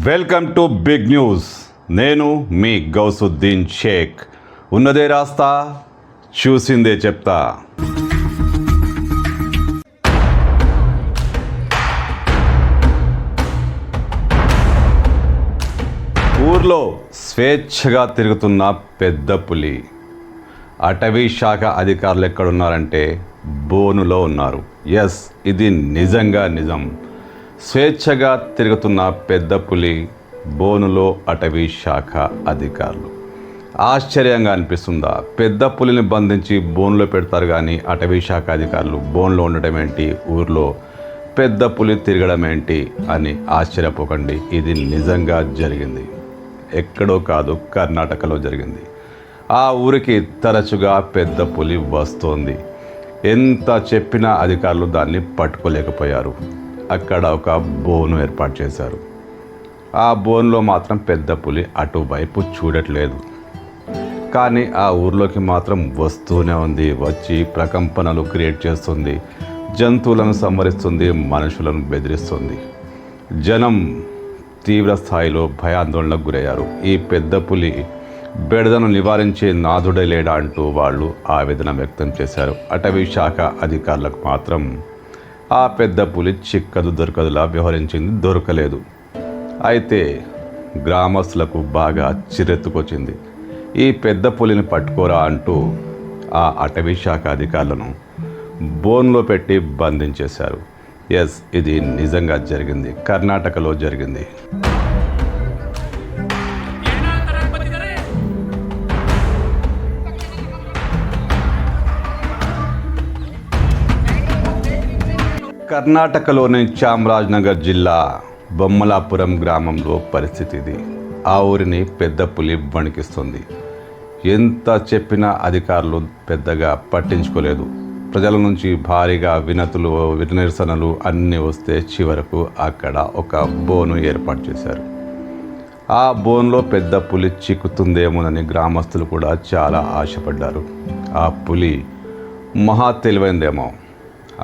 Welcome to big news. నేను మీ గౌసుద్దీన్ షేక్. ఉన్నదే రాస్తా, చూసిందే చెప్తా. ఊర్లో స్వేచ్ఛగా తిరుగుతున్న పెద్ద పులి. అటవీ శాఖ అధికారులు ఎక్కడున్నారంటే బోనులో ఉన్నారు. ఎస్, ఇది నిజంగా నిజం. స్వేచ్ఛగా తిరుగుతున్న పెద్ద పులి బోనులో అటవీ శాఖ అధికారులు. ఆశ్చర్యంగా అనిపిస్తుందా? పెద్ద పులిని బంధించి బోన్లో పెడతారు కానీ అటవీ శాఖ అధికారులు బోన్లో ఉండటం ఏంటి, ఊర్లో పెద్ద పులి తిరగడం ఏంటి అని ఆశ్చర్యపోకండి. ఇది నిజంగా జరిగింది. ఎక్కడో కాదు, కర్ణాటకలో జరిగింది. ఆ ఊరికి తరచుగా పెద్ద పులి వస్తోంది. ఎంత చెప్పినా అధికారులు దాన్ని పట్టుకోలేకపోయారు. అక్కడ ఒక బోను ఏర్పాటు చేశారు. ఆ బోన్లో మాత్రం పెద్ద పులి అటువైపు చూడట్లేదు. కానీ ఆ ఊర్లోకి మాత్రం వస్తూనే ఉంది. వచ్చి ప్రకంపనలు క్రియేట్ చేస్తుంది, జంతువులను సంహరిస్తుంది, మనుషులను బెదిరిస్తుంది. జనం తీవ్ర స్థాయిలో భయాందోళనకు గురయ్యారు. ఈ పెద్ద పులి బెడదను నివారించే నాథుడే లేడా అంటూ వాళ్ళు ఆవేదన వ్యక్తం చేశారు. అటవీ శాఖ అధికారులకు మాత్రం ఆ పెద్ద పులి చిక్కదు దొరకదులా వ్యవహరించింది, దొరకలేదు. అయితే గ్రామస్తులకు బాగా చిరెత్తుకొచ్చింది. ఈ పెద్ద పులిని పట్టుకోరా అంటూ ఆ అటవీ శాఖ అధికారులను బోన్లో పెట్టి బంధించేశారు. ఎస్, ఇది నిజంగా జరిగింది. కర్ణాటకలో జరిగింది. కర్ణాటకలోని చామరాజ్నగర్ జిల్లా బొమ్మలాపురం గ్రామంలో పరిస్థితి ఇది. ఆ ఊరిని పెద్ద పులి వణికిస్తుంది. ఎంత చెప్పినా అధికారులు పెద్దగా పట్టించుకోలేదు. ప్రజల నుంచి భారీగా వినతులు, నిరసనలు అన్నీ వస్తే చివరకు అక్కడ ఒక బోను ఏర్పాటు చేశారు. ఆ బోన్లో పెద్ద పులి చిక్కుతుందేమోనని గ్రామస్తులు కూడా చాలా ఆశపడ్డారు. ఆ పులి మహా తెలివైందేమో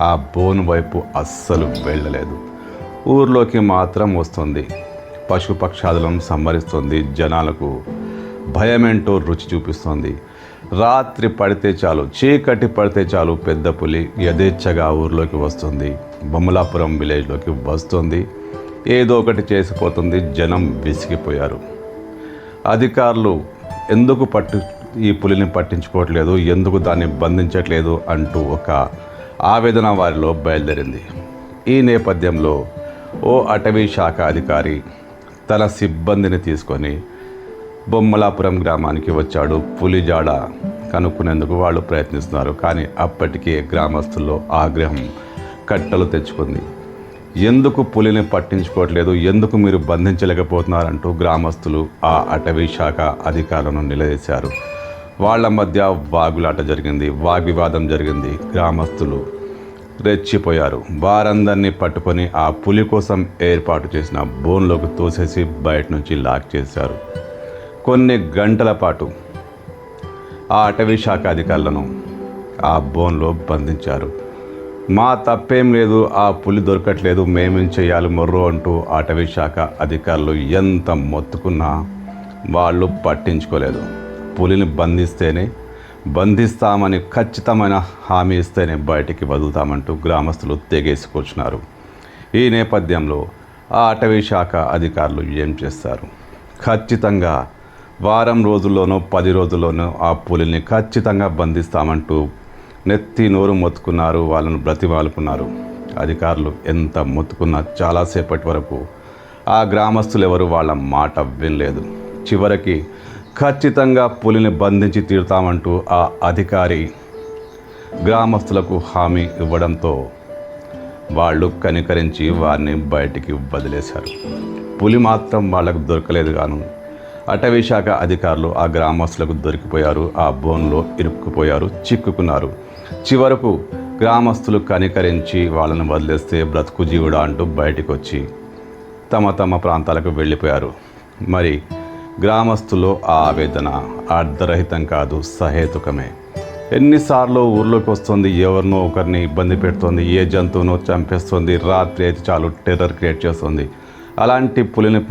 ఆ బోను వైపు అస్సలు వెళ్ళలేదు. ఊర్లోకి మాత్రం వస్తుంది. పశుపక్షాదులను సంహరిస్తుంది. జనాలకు భయమేంటో రుచి చూపిస్తుంది. రాత్రి పడితే చాలు, చీకటి పడితే చాలు పెద్ద పులి యథేచ్ఛగా ఊర్లోకి వస్తుంది. బొమ్మలాపురం విలేజ్లోకి వస్తుంది. ఏదో ఒకటి చేసిపోతుంది. జనం విసిగిపోయారు. అధికారులు ఎందుకు ఈ పులిని పట్టించుకోవట్లేదు, ఎందుకు దాన్ని బంధించట్లేదు అంటూ ఒక ఆవేదన వారిలో బయలుదేరింది. ఈ నేపథ్యంలో ఓ అటవీ శాఖ అధికారి తన సిబ్బందిని తీసుకొని బొమ్మలాపురం గ్రామానికి వచ్చాడు. పులి జాడ కనుక్కునేందుకు వాళ్ళు ప్రయత్నిస్తున్నారు. కానీ అప్పటికే గ్రామస్తుల్లో ఆగ్రహం కట్టలు తెచ్చుకుంది. ఎందుకు పులిని పట్టించుకోవట్లేదు, ఎందుకు మీరు బంధించలేకపోతున్నారంటూ గ్రామస్తులు ఆ అటవీ శాఖ అధికారులను నిలదీశారు. వాళ్ళ మధ్య వాగులాట జరిగింది, వాగ్వివాదం జరిగింది. గ్రామస్తులు రెచ్చిపోయారు. వారందరినీ పట్టుకొని ఆ పులి కోసం ఏర్పాటు చేసిన బోన్లోకి తోసేసి బయట నుంచి లాక్ చేశారు. కొన్ని గంటల పాటు ఆ అటవీ శాఖ అధికారులను ఆ బోన్లో బంధించారు. మా తప్పేం లేదు, ఆ పులి దొరకట్లేదు, మేమేం చేయాలి మొర్రో అంటూ అటవీ శాఖ అధికారులు ఎంత మొత్తుకున్నా వాళ్ళు పట్టించుకోలేదు. పులిని బంధిస్తామని ఖచ్చితమైన హామీ ఇస్తేనే బయటికి వదులుతామంటూ గ్రామస్తులు తెగేసి కూర్చున్నారు. ఈ నేపథ్యంలో ఆ అటవీ శాఖ అధికారులు ఏం చేస్తారు? ఖచ్చితంగా వారం రోజుల్లోనో 10 రోజుల్లోనో ఆ పులిని ఖచ్చితంగా బంధిస్తామంటూ నెత్తి నోరు మొత్తుకున్నారు. వాళ్ళను బ్రతిమాలుకున్నారు. అధికారులు ఎంత మొత్తుకున్నా చాలాసేపటి వరకు ఆ గ్రామస్తులు ఎవరు వాళ్ళ మాట వినలేదు. చివరికి ఖచ్చితంగా పులిని బంధించి తీరుతామంటూ ఆ అధికారి గ్రామస్తులకు హామీ ఇవ్వడంతో వాళ్ళు కనికరించి వారిని బయటికి వదిలేశారు. పులి మాత్రం వాళ్ళకు దొరకలేదు. గాను అటవీ శాఖ అధికారులు ఆ గ్రామస్తులకు దొరికిపోయారు. ఆ బోన్లో ఇరుక్కుపోయారు, చిక్కుకున్నారు. చివరకు గ్రామస్తులు కనికరించి వాళ్ళని వదిలేస్తే బ్రతుకు జీవుడా అంటూ బయటికి వచ్చి తమ ప్రాంతాలకు వెళ్ళిపోయారు. మరి గ్రామస్తులో ఆ ఆవేదన అర్ధరహితం కాదు, సహేతుకమే. ఎన్నిసార్లు ఊర్లోకి వస్తుంది, ఎవరినో ఒకరిని ఇబ్బంది పెడుతుంది, ఏ జంతువునో చంపేస్తుంది, రాత్రి అయితే చాలు టెర్రర్ క్రియేట్ చేస్తుంది. అలాంటి పులిని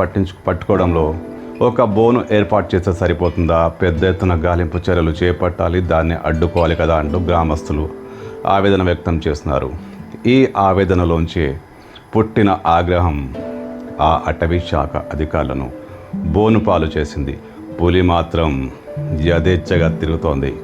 పట్టుకోవడంలో ఒక బోను ఏర్పాటు చేస్తే సరిపోతుందా? పెద్ద ఎత్తున గాలింపు చర్యలు చేపట్టాలి, దాన్ని అడ్డుకోవాలి కదా అంటూ గ్రామస్తులు ఆవేదన వ్యక్తం చేస్తున్నారు. ఈ ఆవేదనలోంచి పుట్టిన ఆగ్రహం ఆ అటవీ శాఖ అధికారులను బోనుపాలు చేసింది. పులి మాత్రం యథేచ్ఛగా తిరుగుతోంది.